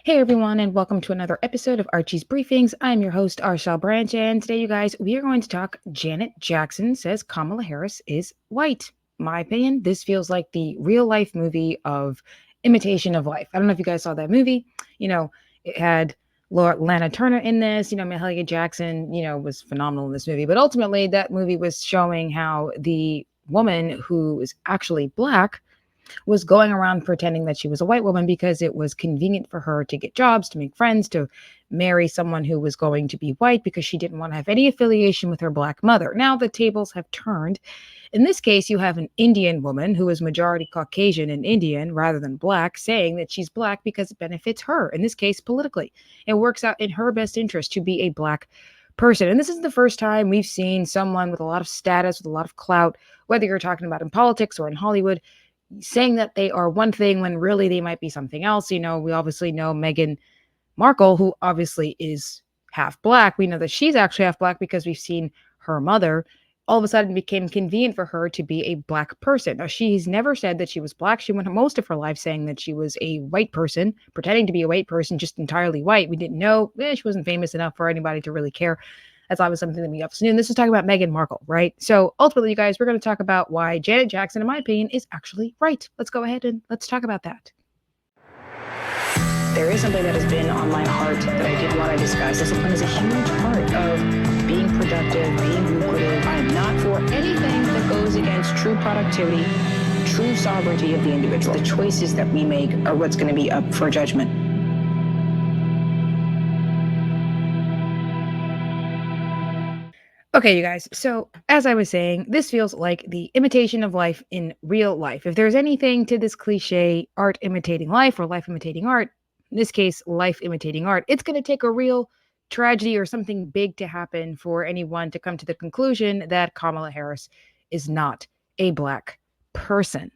Hey everyone, and welcome to another episode of Archie's Briefings. I'm your host, Arshel Branch, and today, you guys, we are going to talk Janet Jackson says Kamala Harris is white. My opinion, this feels like the real life movie of imitation of life. I don't know if you guys saw that movie. It had Lana Turner in this. Mahalia Jackson, was phenomenal in this movie. But ultimately, that movie was showing how the woman who is actually black was going around pretending that she was a white woman because it was convenient for her to get jobs, to make friends, to marry someone who was going to be white because she didn't want to have any affiliation with her black mother. Now the tables have turned. In this case, you have an Indian woman who is majority Caucasian and Indian rather than black saying that she's black because it benefits her, in this case, politically. It works out in her best interest to be a black person. And this is the first time we've seen someone with a lot of status, with a lot of clout, whether you're talking about in politics or in Hollywood, saying that they are one thing when really they might be something else. We obviously know Meghan Markle, who obviously is half black. We know that she's actually half black because we've seen her mother. All of a sudden, it became convenient for her to be a black person. Now, she's never said that she was black. She went most of her life saying that she was a white person, pretending to be a white person, just entirely white. We didn't know. She wasn't famous enough for anybody to really care. That's always something that we obviously knew. And this is talking about Meghan Markle, right? So ultimately, you guys, we're going to talk about why Janet Jackson, in my opinion, is actually right. Let's go ahead and let's talk about that. There is something that has been on my heart that I did want to discuss. Discipline is a huge part of being productive, being lucrative. I am not for anything that goes against true productivity, true sovereignty of the individual. The choices that we make are what's going to be up for judgment. Okay, you guys. So, as I was saying, this feels like the imitation of life in real life. If there's anything to this cliche, art imitating life or life imitating art, in this case, life imitating art, it's going to take a real tragedy or something big to happen for anyone to come to the conclusion that Kamala Harris is not a black person.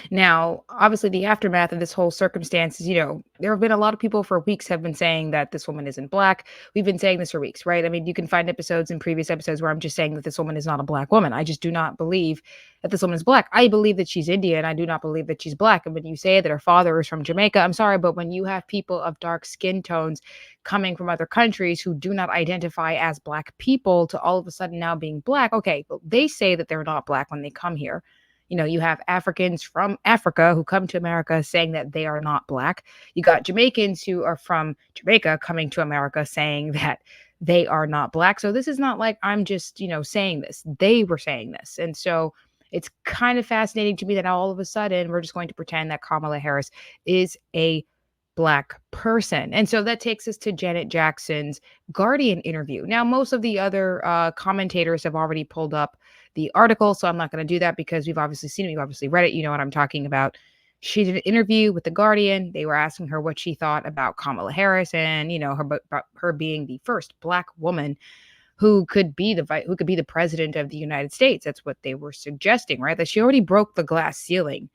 Now, obviously, the aftermath of this whole circumstance is, there have been a lot of people for weeks have been saying that this woman isn't black. We've been saying this for weeks, right? I mean, you can find episodes in previous episodes where I'm just saying that this woman is not a black woman. I just do not believe that this woman is black. I believe that she's Indian. I do not believe that she's black. And when you say that her father is from Jamaica, I'm sorry, but when you have people of dark skin tones coming from other countries who do not identify as black people to all of a sudden now being black, okay, well, they say that they're not black when they come here. You have Africans from Africa who come to America saying that they are not black. You got Jamaicans who are from Jamaica coming to America saying that they are not black. So this is not like I'm just, saying this. They were saying this. And so it's kind of fascinating to me that all of a sudden we're just going to pretend that Kamala Harris is a black person. And so that takes us to Janet Jackson's Guardian interview. Now, most of the other commentators have already pulled up the article, so I'm not going to do that because we've obviously seen it. We've obviously read it. You know what I'm talking about. She did an interview with the Guardian. They were asking her what she thought about Kamala Harris and, about her being the first black woman who could be the president of the United States. That's what they were suggesting, right? That she already broke the glass ceiling,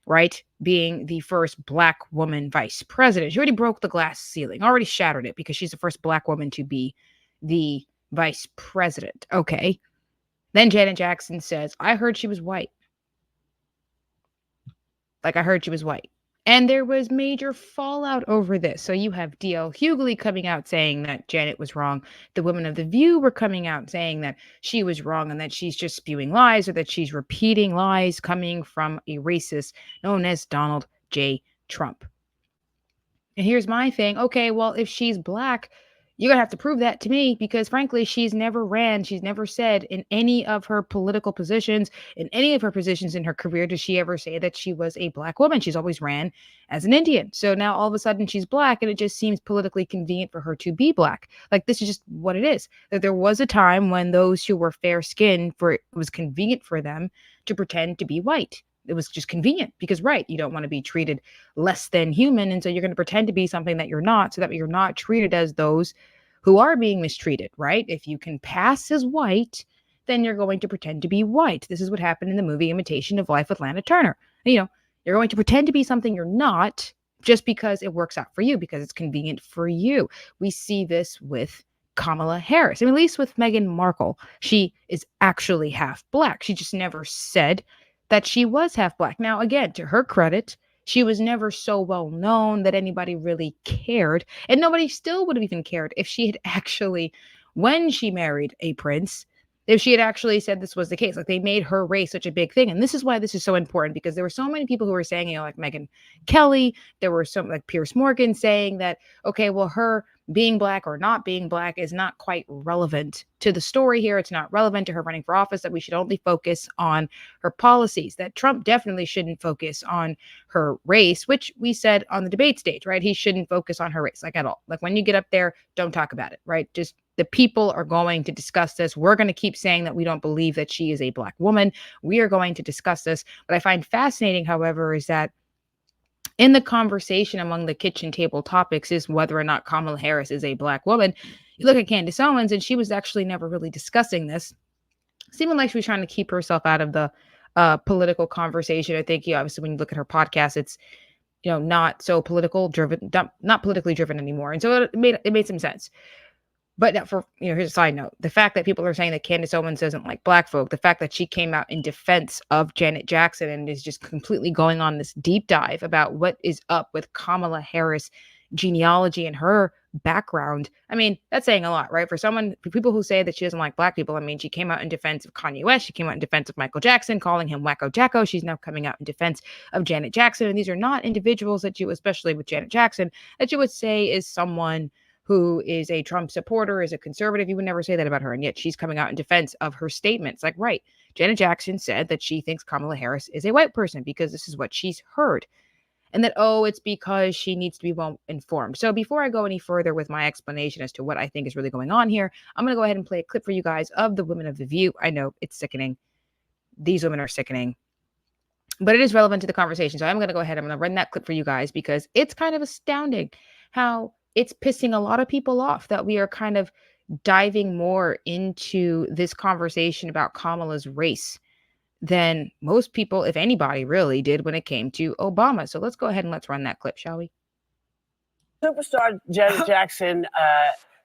right? Being the first black woman vice president. She already broke the glass ceiling, already shattered it because she's the first black woman to be the vice president. Okay. Then Janet Jackson says, I heard she was white. I heard she was white. And there was major fallout over this. So you have D.L. Hughley coming out saying that Janet was wrong. The women of The View were coming out saying that she was wrong and that she's just spewing lies or that she's repeating lies coming from a racist known as Donald J. Trump. And here's my thing. Okay, well, if she's black, you're going to have to prove that to me because, frankly, she's never said in any of her political positions, in any of her positions in her career, does she ever say that she was a black woman? She's always ran as an Indian. So now all of a sudden she's black and it just seems politically convenient for her to be black. This is just what it is. That there was a time when those who were fair skinned it was convenient for them to pretend to be white. It was just convenient because, right, you don't want to be treated less than human. And so you're going to pretend to be something that you're not so that you're not treated as those who are being mistreated, right? If you can pass as white, then you're going to pretend to be white. This is what happened in the movie Imitation of Life with Lana Turner. You're going to pretend to be something you're not just because it works out for you, because it's convenient for you. We see this with Kamala Harris. At least with Meghan Markle, she is actually half black. She just never said that she was half black. Now, again, to her credit, She was never so well known that anybody really cared. And nobody still would have even cared if she had actually, when she married a prince, if she had actually said this was the case. Like, they made her race such a big thing. And this is why this is so important, because there were so many people who were saying, like Megyn Kelly, there were some like Pierce Morgan saying that, okay, well, her being black or not being black is not quite relevant to the story here. It's not relevant to her running for office, that we should only focus on her policies, that Trump definitely shouldn't focus on her race, which we said on the debate stage, right? He shouldn't focus on her race, like, at all. Like, when you get up there, don't talk about it, right? Just, the people are going to discuss this. We're going to keep saying that we don't believe that she is a black woman. We are going to discuss this. What I find fascinating, however, is that in the conversation among the kitchen table topics is whether or not Kamala Harris is a black woman. You look at Candace Owens, and she was actually never really discussing this, seeming like she was trying to keep herself out of the political conversation. I think, obviously, when you look at her podcast, it's, not so political driven, not politically driven anymore, and so it made some sense. But for, here's a side note. The fact that people are saying that Candace Owens doesn't like black folk, the fact that she came out in defense of Janet Jackson and is just completely going on this deep dive about what is up with Kamala Harris genealogy and her background. I mean, that's saying a lot, right? For people who say that she doesn't like black people, I mean, she came out in defense of Kanye West. She came out in defense of Michael Jackson, calling him Wacko Jacko. She's now coming out in defense of Janet Jackson. And these are not individuals that you, especially with Janet Jackson, that you would say is someone who is a Trump supporter, is a conservative. You would never say that about her. And yet she's coming out in defense of her statements. Like, right, Janet Jackson said that she thinks Kamala Harris is a white person because this is what she's heard. And that, it's because she needs to be well informed. So before I go any further with my explanation as to what I think is really going on here, I'm going to go ahead and play a clip for you guys of the women of The View. I know it's sickening. These women are sickening. But it is relevant to the conversation. So I'm going to go ahead. I'm going to run that clip for you guys because it's kind of astounding how it's pissing a lot of people off that we are kind of diving more into this conversation about Kamala's race than most people, if anybody, really did when it came to Obama. So let's go ahead and let's run that clip, shall we? Superstar Janet Jackson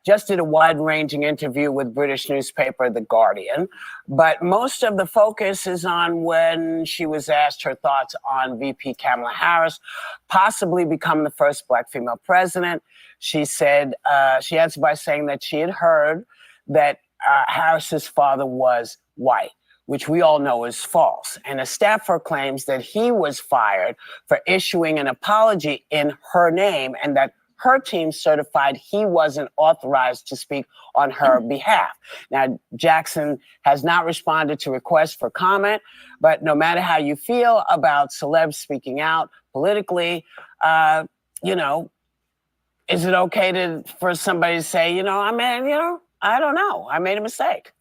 just did a wide-ranging interview with British newspaper The Guardian, but most of the focus is on when she was asked her thoughts on VP Kamala Harris possibly becoming the first black female president. She said, she answered by saying that she had heard that Harris's father was white, which we all know is false. And a staffer claims that he was fired for issuing an apology in her name and that her team certified he wasn't authorized to speak on her behalf. Now, Jackson has not responded to requests for comment, but no matter how you feel about celebs speaking out politically, is it okay for somebody to say, I don't know, I made a mistake?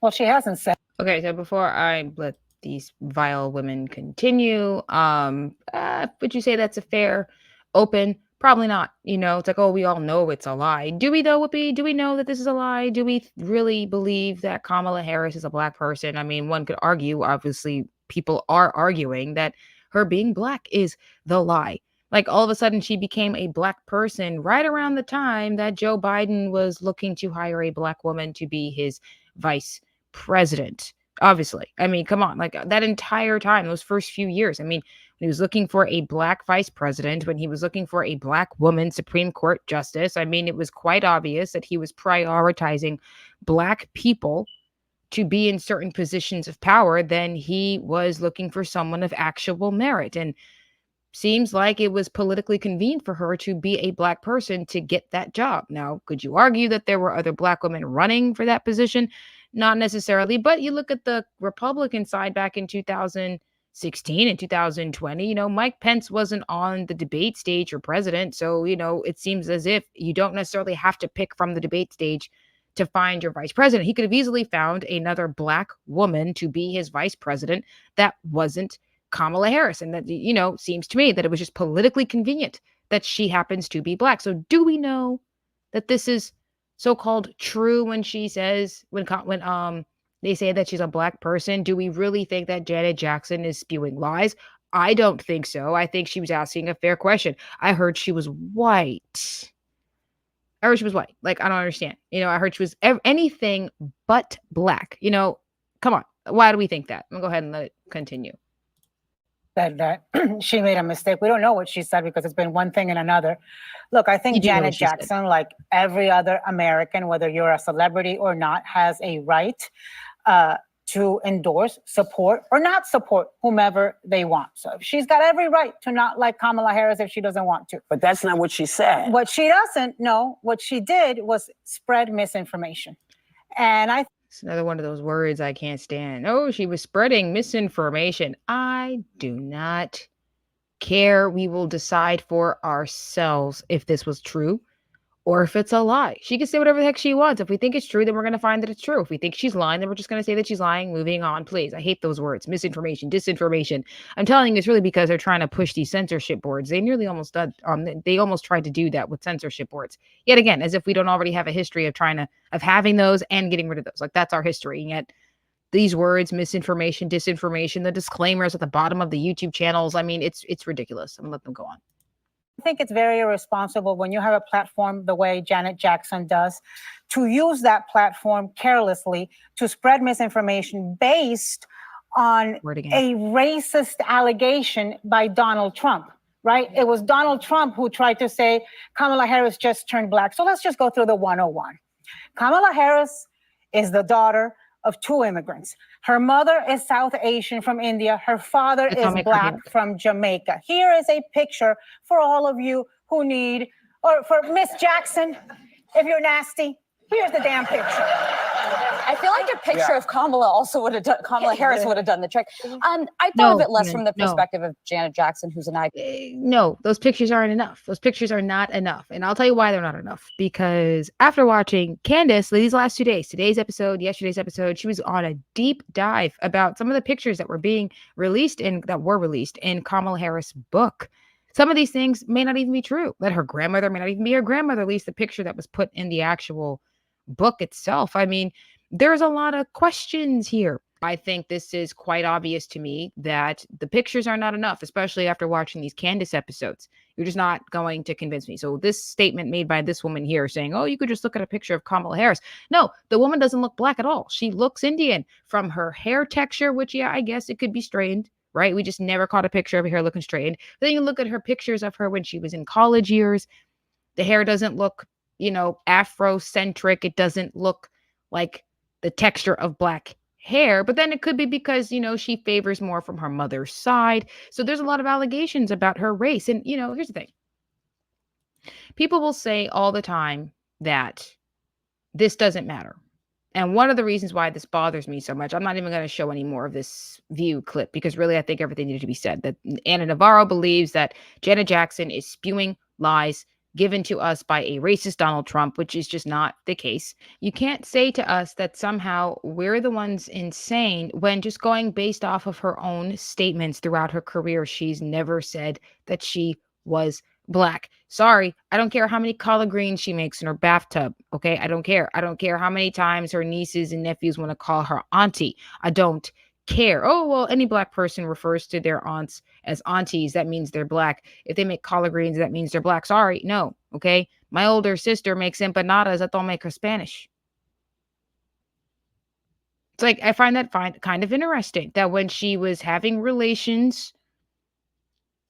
Well, she hasn't said. Okay, so before I let these vile women continue, would you say that's a fair, open? Probably not. It's like, we all know it's a lie. Do we, though, Whoopi? Do we know that this is a lie? Do we really believe that Kamala Harris is a black person? I mean, one could argue, obviously, people are arguing that her being black is the lie. Like, all of a sudden, she became a black person right around the time that Joe Biden was looking to hire a black woman to be his vice president. Obviously. I mean, come on, like that entire time, those first few years. I mean, when he was looking for a black vice president, when he was looking for a black woman Supreme Court justice, I mean, it was quite obvious that he was prioritizing black people to be in certain positions of power than he was looking for someone of actual merit. And seems like it was politically convenient for her to be a black person to get that job. Now, could you argue that there were other black women running for that position? Not necessarily, but you look at the Republican side back in 2016 and 2020, Mike Pence wasn't on the debate stage for president. So, it seems as if you don't necessarily have to pick from the debate stage to find your vice president. He could have easily found another black woman to be his vice president that wasn't Kamala Harris. And that, seems to me that it was just politically convenient that she happens to be black. So do we know that this is so-called true when she says, when they say that she's a black person? Do we really think that Janet Jackson is spewing lies? I don't think so. I think she was asking a fair question. I heard she was white. Like, I don't understand. I heard she was anything but black. Come on. Why do we think that? I'm going to go ahead and let it continue. said that she made a mistake. We don't know what she said because it's been one thing and another. Look, I think Janet Jackson, like every other American, whether you're a celebrity or not, has a right to endorse, support, or not support whomever they want. So she's got every right to not like Kamala Harris if she doesn't want to. But that's not what she said. What she doesn't know, what she did was spread misinformation. And it's another one of those words I can't stand. Oh, she was spreading misinformation. I do not care. We will decide for ourselves if this was true or if it's a lie. She can say whatever the heck she wants. If we think it's true, then we're going to find that it's true. If we think she's lying, then we're just going to say that she's lying. Moving on, please. I hate those words. Misinformation, disinformation. I'm telling you, it's really because they're trying to push these censorship boards. They nearly almost did. They almost tried to do that with censorship boards. Yet again, as if we don't already have a history of having those and getting rid of those. Like that's our history. And yet these words, misinformation, disinformation, the disclaimers at the bottom of the YouTube channels. I mean, it's ridiculous. I'm gonna let them go on. I think it's very irresponsible when you have a platform the way Janet Jackson does to use that platform carelessly to spread misinformation based on a racist allegation by Donald Trump, right? It was Donald Trump who tried to say Kamala Harris just turned black. So let's just go through the 101. Kamala Harris is the daughter of two immigrants. Her mother is South Asian from India. Her father is black from Jamaica. Here is a picture for all of you who need, or for Miss Jackson, if you're nasty, here's the damn picture. I feel like a picture of Kamala also would have done, Kamala Harris would have done the trick. I thought of it less from the perspective of Janet Jackson, who's an icon. No, those pictures aren't enough. Those pictures are not enough. And I'll tell you why they're not enough. Because after watching Candace these last 2 days, today's episode, yesterday's episode, she was on a deep dive about some of the pictures that were released in Kamala Harris' book. Some of these things may not even be true. That her grandmother may not even be her grandmother, at least the picture that was put in the actual book itself. I mean, there's a lot of questions here. I think this is quite obvious to me that the pictures are not enough, especially after watching these Candace episodes. You're just not going to convince me. So this statement made by this woman here saying, oh, you could just look at a picture of Kamala Harris. No, the woman doesn't look black at all. She looks Indian from her hair texture, which, yeah, I guess it could be straightened, right? We just never caught a picture of her hair looking straightened. But then you look at her pictures of her when she was in college years. The hair doesn't look, Afrocentric. It doesn't look like the texture of black hair, but then it could be because, she favors more from her mother's side. So there's a lot of allegations about her race. And, here's the thing. People will say all the time that this doesn't matter. And one of the reasons why this bothers me so much, I'm not even going to show any more of this view clip because really I think everything needed to be said. That Anna Navarro believes that Janet Jackson is spewing lies given to us by a racist Donald Trump, which is just not the case. You can't say to us that somehow we're the ones insane when just going based off of her own statements throughout her career, she's never said that she was black. Sorry, I don't care how many collard greens she makes in her bathtub, okay? I don't care. I don't care how many times her nieces and nephews want to call her auntie. I don't care. Oh, well, any black person refers to their aunts as aunties. That means they're black. If they make collard greens, that means they're black. Sorry, no, okay? My older sister makes empanadas. That don't make her Spanish. It's like, I find that kind of interesting that when she was having relations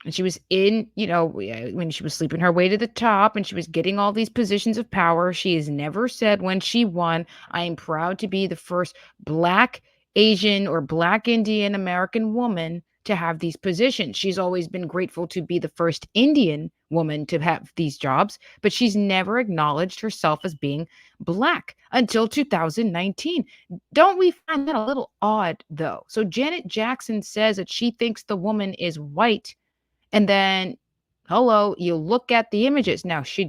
and she was in, when she was sleeping her way to the top and she was getting all these positions of power, she has never said when she won, I am proud to be the first black Asian or black Indian American woman to have these positions. She's always been grateful to be the first Indian woman to have these jobs, but she's never acknowledged herself as being black until 2019. Don't we find that a little odd, though? So Janet Jackson says that she thinks the woman is white, and then hello, you look at the images. Now, she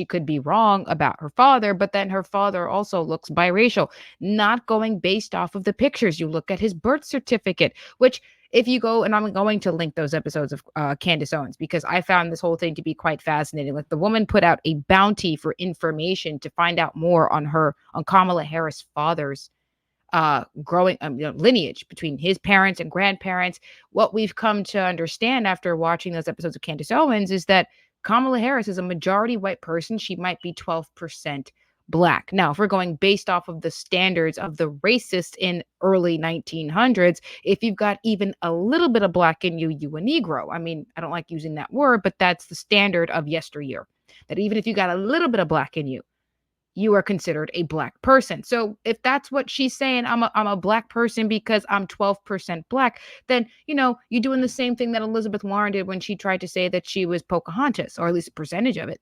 could be wrong about her father, but then her father also looks biracial, not going based off of the pictures. You look at his birth certificate, which if you go, and I'm going to link those episodes of Candace Owens, because I found this whole thing to be quite fascinating. Like the woman put out a bounty for information to find out more on Kamala Harris' father's growing lineage between his parents and grandparents. What we've come to understand after watching those episodes of Candace Owens is that Kamala Harris is a majority white person. She might be 12% black. Now, if we're going based off of the standards of the racists in early 1900s, if you've got even a little bit of black in you, you a Negro. I mean, I don't like using that word, but that's the standard of yesteryear. That even if you got a little bit of black in you, you are considered a black person. So if that's what she's saying, I'm a black person because I'm 12% black, then, you're doing the same thing that Elizabeth Warren did when she tried to say that she was Pocahontas, or at least a percentage of it.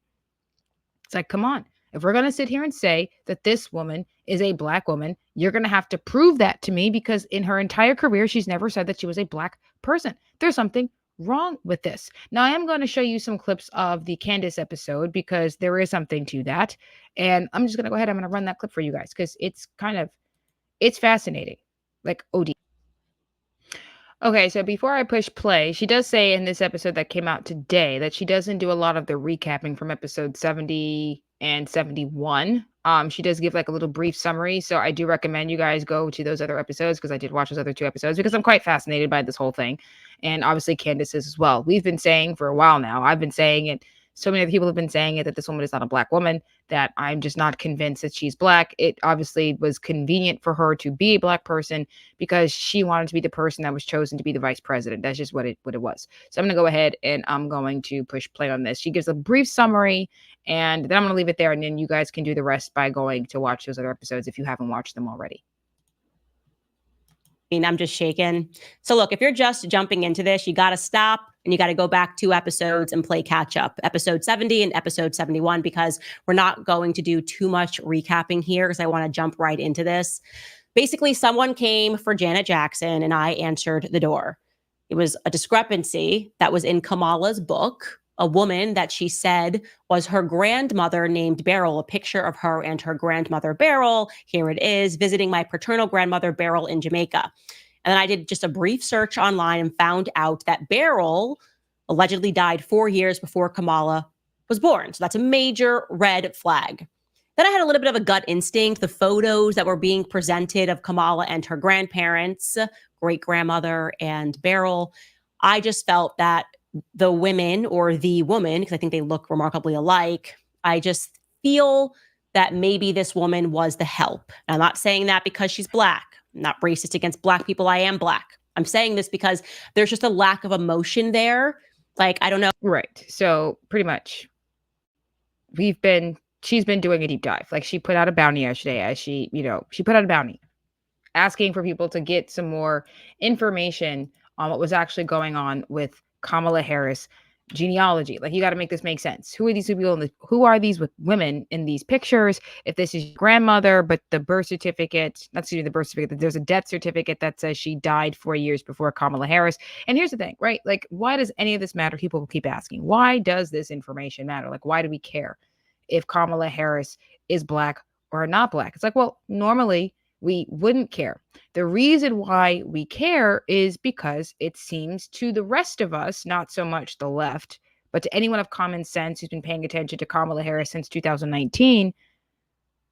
It's like, come on. If we're going to sit here and say that this woman is a black woman, you're going to have to prove that to me, because in her entire career, she's never said that she was a black person. There's something wrong with this. Now, I am going to show you some clips of the Candace episode, because there is something to that. And I'm just going to go ahead. I'm going to run that clip for you guys, because it's fascinating. Like, OD. Okay, so before I push play, she does say in this episode that came out today that she doesn't do a lot of the recapping from episode 70 and 71. She does give like a little brief summary. So I do recommend you guys go to those other episodes, because I did watch those other 2 episodes, because I'm quite fascinated by this whole thing. And obviously Candace is as well. We've been saying for a while now, I've been saying it, so many other people have been saying it, that this woman is not a black woman, that I'm just not convinced that she's black. It obviously was convenient for her to be a black person because she wanted to be the person that was chosen to be the vice president. That's just what it was. So I'm going to go ahead and I'm going to push play on this. She gives a brief summary, and then I'm going to leave it there, and then you guys can do the rest by going to watch those other episodes if you haven't watched them already. I'm just shaking. So look, if you're just jumping into this, you got to stop and you got to go back 2 episodes and play catch up, episode 70 and episode 71, because we're not going to do too much recapping here, because I want to jump right into this. Basically, someone came for Janet Jackson and I answered the door. It was a discrepancy that was in Kamala's book. A woman that she said was her grandmother named Beryl, a picture of her and her grandmother Beryl. Here it is, visiting my paternal grandmother Beryl in Jamaica. And then I did just a brief search online and found out that Beryl allegedly died 4 years before Kamala was born. So that's a major red flag. Then I had a little bit of a gut instinct. The photos that were being presented of Kamala and her grandparents, great-grandmother and Beryl, I just felt that the women, or the woman, because I think they look remarkably alike, I just feel that maybe this woman was the help. And I'm not saying that because she's black. I'm not racist against black people. I am black. I'm saying this because there's just a lack of emotion there. Like, I don't know. Right. So pretty much she's been doing a deep dive. Like, she put out a bounty yesterday, as she put out a bounty asking for people to get some more information on what was actually going on with Kamala Harris genealogy. Like, you got to make this make sense. Who are these people? Who are these women in these pictures? If this is your grandmother, but the birth certificate, there's a death certificate that says she died 4 years before Kamala Harris. And here's the thing, right? Like, why does any of this matter? People will keep asking, why does this information matter? Like, why do we care if Kamala Harris is black or not black? It's like, well, normally we wouldn't care. The reason why we care is because it seems to the rest of us, not so much the left, but to anyone of common sense who's been paying attention to Kamala Harris since 2019,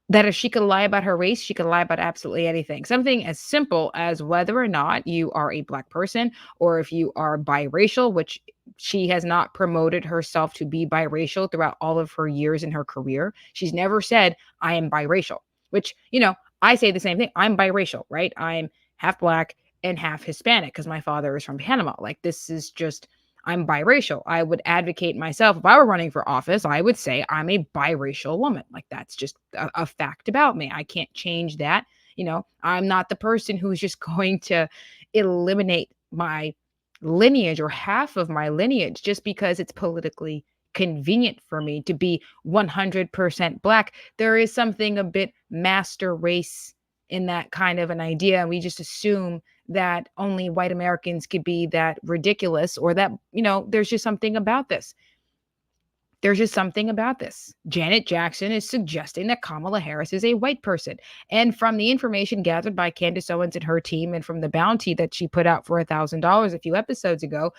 that if she could lie about her race, she could lie about absolutely anything. Something as simple as whether or not you are a black person, or if you are biracial, which she has not promoted herself to be biracial throughout all of her years in her career. She's never said, I am biracial, which, I say the same thing. I'm biracial, right? I'm half black and half Hispanic because my father is from Panama. Like, this is just, I'm biracial. I would advocate myself. If I were running for office, I would say I'm a biracial woman. Like, that's just a fact about me. I can't change that. I'm not the person who's just going to eliminate my lineage or half of my lineage just because it's politically convenient for me to be 100% black. There is something a bit master race in that kind of an idea. And we just assume that only white Americans could be that ridiculous, or that, there's just something about this. There's just something about this. Janet Jackson is suggesting that Kamala Harris is a white person. And from the information gathered by Candace Owens and her team, and from the bounty that she put out for $1,000 a few episodes ago,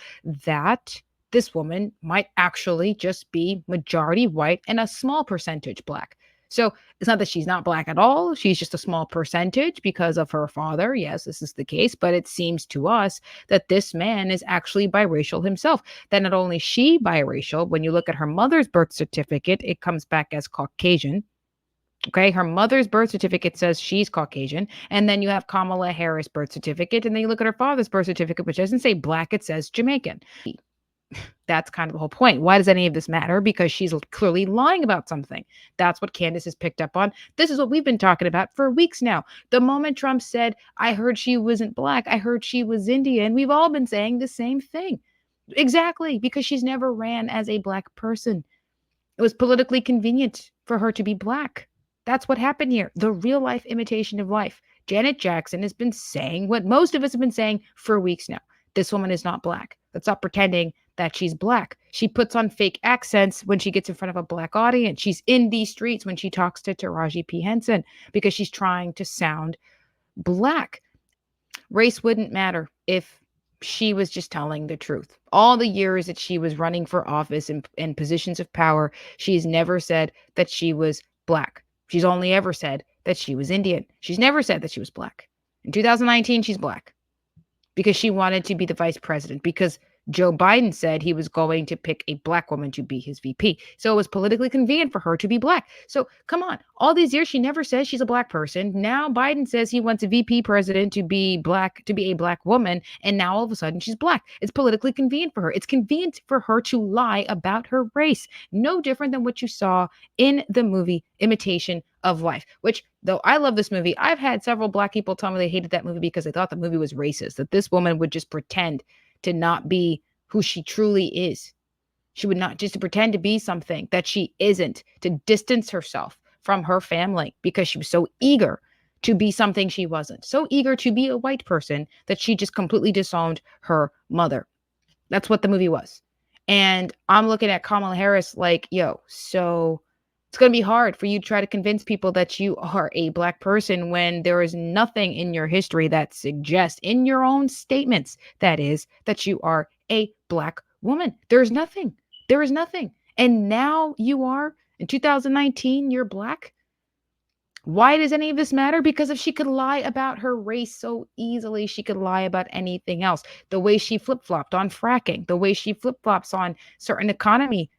that this woman might actually just be majority white and a small percentage black. So it's not that she's not black at all. She's just a small percentage because of her father. Yes, this is the case. But it seems to us that this man is actually biracial himself. That not only is she biracial, when you look at her mother's birth certificate, it comes back as Caucasian. Okay, her mother's birth certificate says she's Caucasian, and then you have Kamala Harris birth certificate, and then you look at her father's birth certificate, which doesn't say black, it says Jamaican. That's kind of the whole point. Why does any of this matter? Because she's clearly lying about something. That's what Candace has picked up on. This is what we've been talking about for weeks now. The moment Trump said, I heard she wasn't black, I heard she was Indian, we've all been saying the same thing. Exactly, because she's never ran as a black person. It was politically convenient for her to be black. That's what happened here. The real life imitation of life. Janet Jackson has been saying what most of us have been saying for weeks now. This woman is not black. Let's stop pretending that she's black. She puts on fake accents when she gets in front of a black audience. She's in these streets when she talks to Taraji P. Henson because she's trying to sound black. Race wouldn't matter if she was just telling the truth. All the years that she was running for office and positions of power, she's never said that she was black. She's only ever said that she was Indian. She's never said that she was black. In 2019, she's black because she wanted to be the vice president, because Joe Biden said he was going to pick a black woman to be his VP. So it was politically convenient for her to be black. So come on, all these years, she never says she's a black person. Now Biden says he wants a VP president to be black, to be a black woman. And now all of a sudden she's black. It's politically convenient for her. It's convenient for her to lie about her race. No different than what you saw in the movie Imitation of Life, which, though I love this movie, I've had several black people tell me they hated that movie because they thought the movie was racist, that this woman would just pretend to not be who she truly is. She would not just to pretend to be something that she isn't, to distance herself from her family because she was so eager to be something she wasn't, so eager to be a white person that she just completely disowned her mother. That's what the movie was. And I'm looking at Kamala Harris like, yo, so it's going to be hard for you to try to convince people that you are a black person when there is nothing in your history that suggests, in your own statements, that is, that you are a black woman. There's nothing. There is nothing. And now you are, in 2019, you're black. Why does any of this matter? Because if she could lie about her race so easily, she could lie about anything else. The way she flip-flopped on fracking, the way she flip-flops on certain economy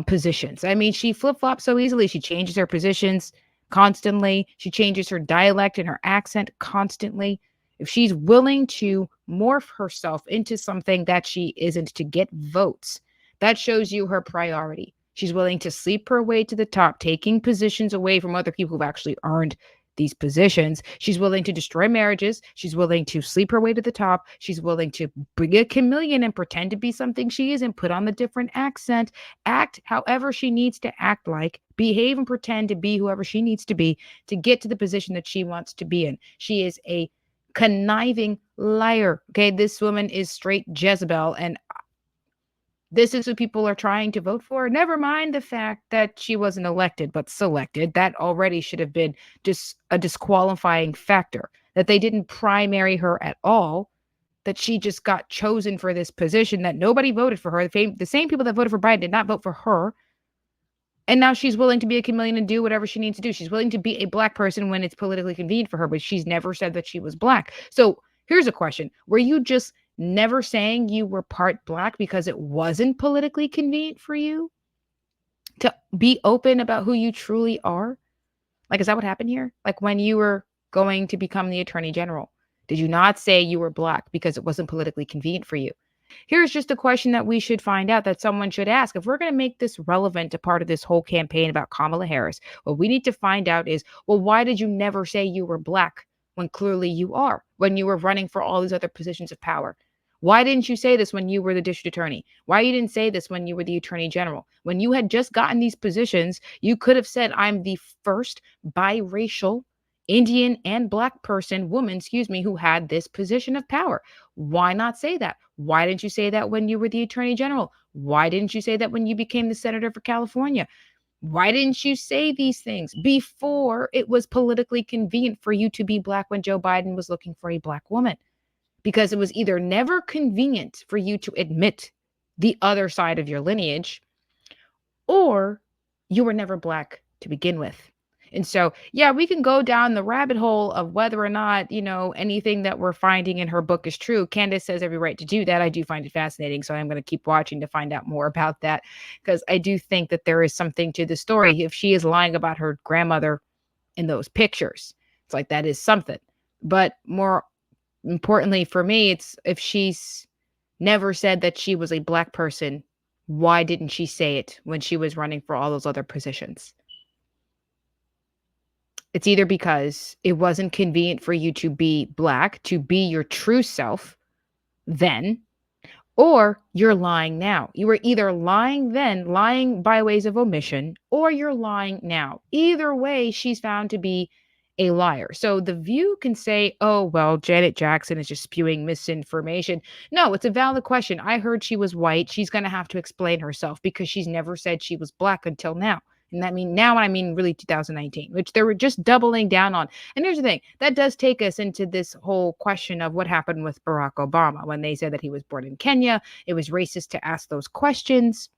positions. I mean, she flip-flops so easily. She changes her positions constantly. She changes her dialect and her accent constantly. If she's willing to morph herself into something that she isn't to get votes, that shows you her priority. She's willing to sleep her way to the top, taking positions away from other people who've actually earned these positions. She's willing to destroy marriages. She's willing to sleep her way to the top. She's willing to bring a chameleon and pretend to be something she isn't, put on the different accent, act however she needs to act like, behave and pretend to be whoever she needs to be to get to the position that she wants to be in. She is a conniving liar. Okay, this woman is straight Jezebel, and this is who people are trying to vote for. Never mind the fact that she wasn't elected, but selected. That already should have been just a disqualifying factor, that they didn't primary her at all, that she just got chosen for this position, that nobody voted for her. The same people that voted for Biden did not vote for her. And now she's willing to be a chameleon and do whatever she needs to do. She's willing to be a black person when it's politically convenient for her, but she's never said that she was black. So here's a question. Were you just never saying you were part black because it wasn't politically convenient for you to be open about who you truly are? Like, is that what happened here? Like when you were going to become the attorney general, did you not say you were black because it wasn't politically convenient for you? Here's just a question that we should find out, that someone should ask. If we're going to make this relevant to part of this whole campaign about Kamala Harris, what we need to find out is, well, why did you never say you were black when clearly you are, when you were running for all these other positions of power? Why didn't you say this when you were the district attorney? Why you didn't say this when you were the attorney general? When you had just gotten these positions, you could have said, I'm the first biracial Indian and black woman, who had this position of power. Why not say that? Why didn't you say that when you were the attorney general? Why didn't you say that when you became the senator for California? Why didn't you say these things before it was politically convenient for you to be black when Joe Biden was looking for a black woman? Because it was either never convenient for you to admit the other side of your lineage, or you were never black to begin with. And so, yeah, we can go down the rabbit hole of whether or not, anything that we're finding in her book is true. Candace has every right to do that. I do find it fascinating. So I'm going to keep watching to find out more about that, because I do think that there is something to the story. If she is lying about her grandmother in those pictures. It's like, that is something. But more importantly for me, it's if she's never said that she was a Black person, why didn't she say it when she was running for all those other positions? It's either because it wasn't convenient for you to be Black, to be your true self then, or you're lying now. You were either lying then, lying by ways of omission, or you're lying now. Either way, she's found to be a liar. So The View can say, oh, well, Janet Jackson is just spewing misinformation. No, it's a valid question. I heard she was white. She's going to have to explain herself because she's never said she was Black until now. And that mean now, I mean really 2019, which they were just doubling down on. And here's the thing, that does take us into this whole question of what happened with Barack Obama when they said that he was born in Kenya. It was racist to ask those questions.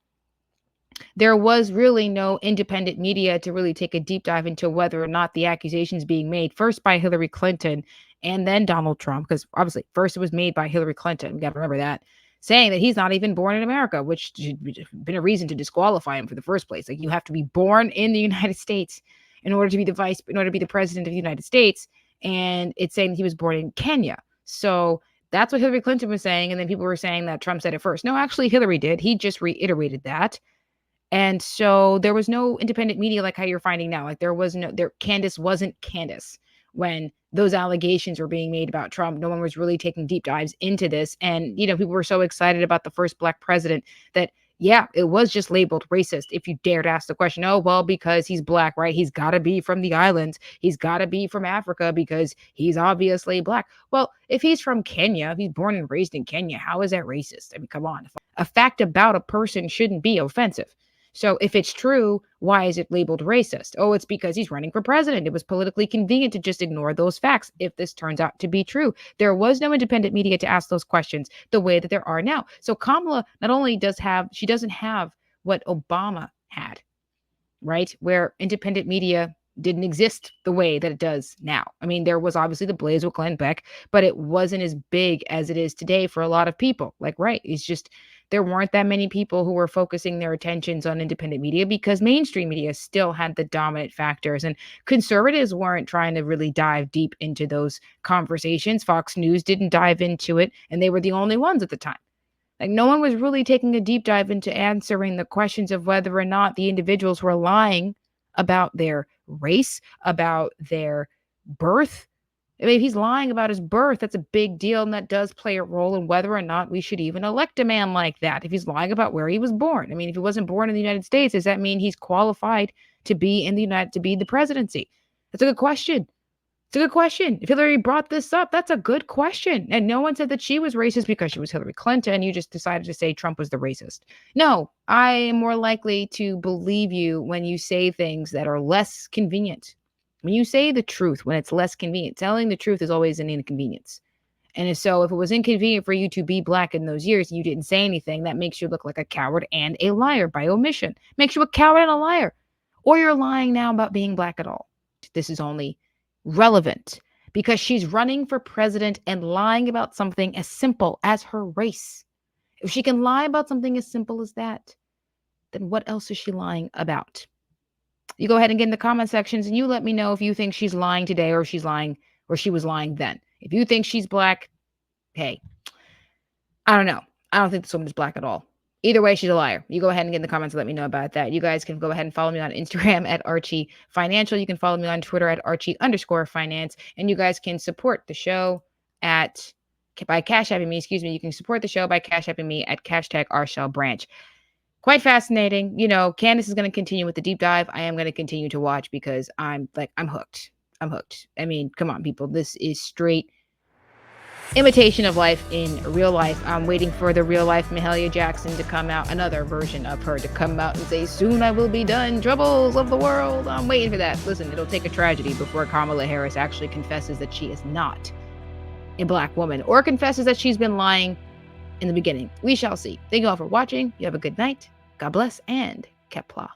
There was really no independent media to really take a deep dive into whether or not the accusations being made first by Hillary Clinton and then Donald Trump, because obviously first it was made by Hillary Clinton. We got to remember that, saying that he's not even born in America, which should have been a reason to disqualify him for the first place. Like, you have to be born in the United States in order to be the president of the United States. And it's saying he was born in Kenya. So that's what Hillary Clinton was saying. And then people were saying that Trump said it first. No, actually Hillary did. He just reiterated that. And so there was no independent media like how you're finding now. Like, Candace wasn't Candace when those allegations were being made about Trump. No one was really taking deep dives into this. And, people were so excited about the first Black president that, yeah, it was just labeled racist. If you dared ask the question, oh, well, because he's Black, right? He's got to be from the islands. He's got to be from Africa because he's obviously Black. Well, if he's from Kenya, if he's born and raised in Kenya, how is that racist? I mean, come on. A fact about a person shouldn't be offensive. So if it's true, why is it labeled racist? Oh, it's because he's running for president. It was politically convenient to just ignore those facts if this turns out to be true. There was no independent media to ask those questions the way that there are now. So Kamala not only doesn't have what Obama had, right? Where independent media didn't exist the way that it does now. I mean, there was obviously the blaze with Glenn Beck, but it wasn't as big as it is today for a lot of people. Like, right, it's just there weren't that many people who were focusing their attentions on independent media because mainstream media still had the dominant factors, and conservatives weren't trying to really dive deep into those conversations. Fox News didn't dive into it, and they were the only ones at the time. Like, no one was really taking a deep dive into answering the questions of whether or not the individuals were lying about their race, about their birth. I mean, if he's lying about his birth, that's a big deal, and that does play a role in whether or not we should even elect a man like that. If he's lying about where he was born, I mean, if he wasn't born in the United States, does that mean he's qualified to be to be the presidency? That's a good question. It's a good question. If Hillary brought this up, that's a good question. And no one said that she was racist because she was Hillary Clinton. You just decided to say Trump was the racist. No, I am more likely to believe you when you say things that are less convenient. When you say the truth, when it's less convenient, telling the truth is always an inconvenience. And so if it was inconvenient for you to be Black in those years and you didn't say anything, that makes you look like a coward and a liar by omission. Makes you a coward and a liar. Or you're lying now about being Black at all. This is only relevant because she's running for president and lying about something as simple as her race. If she can lie about something as simple as that, then what else is she lying about? You go ahead and get in the comment sections and you let me know if you think she's lying today or she's lying or she was lying then. If you think she's Black, hey, I don't know. I don't think this woman is Black at all. Either way, she's a liar. You go ahead and get in the comments and let me know about that. You guys can go ahead and follow me on Instagram at Archie Financial. You can follow me on Twitter at Archie_finance. And you guys can support the show by Cash Apping me. You can support the show by Cash Apping me at #RShellBranch. Quite fascinating. Candace is going to continue with the deep dive. I am going to continue to watch because I'm hooked. I'm hooked. I mean, come on, people. This is straight imitation of life in real life. I'm waiting for the real life Mahalia Jackson to come out, another version of her to come out and say, soon I will be done, troubles of the world. I'm waiting for that. Listen, it'll take a tragedy before Kamala Harris actually confesses that she is not a Black woman or confesses that she's been lying in the beginning. We shall see. Thank you all for watching. You have a good night. God bless and Kepla.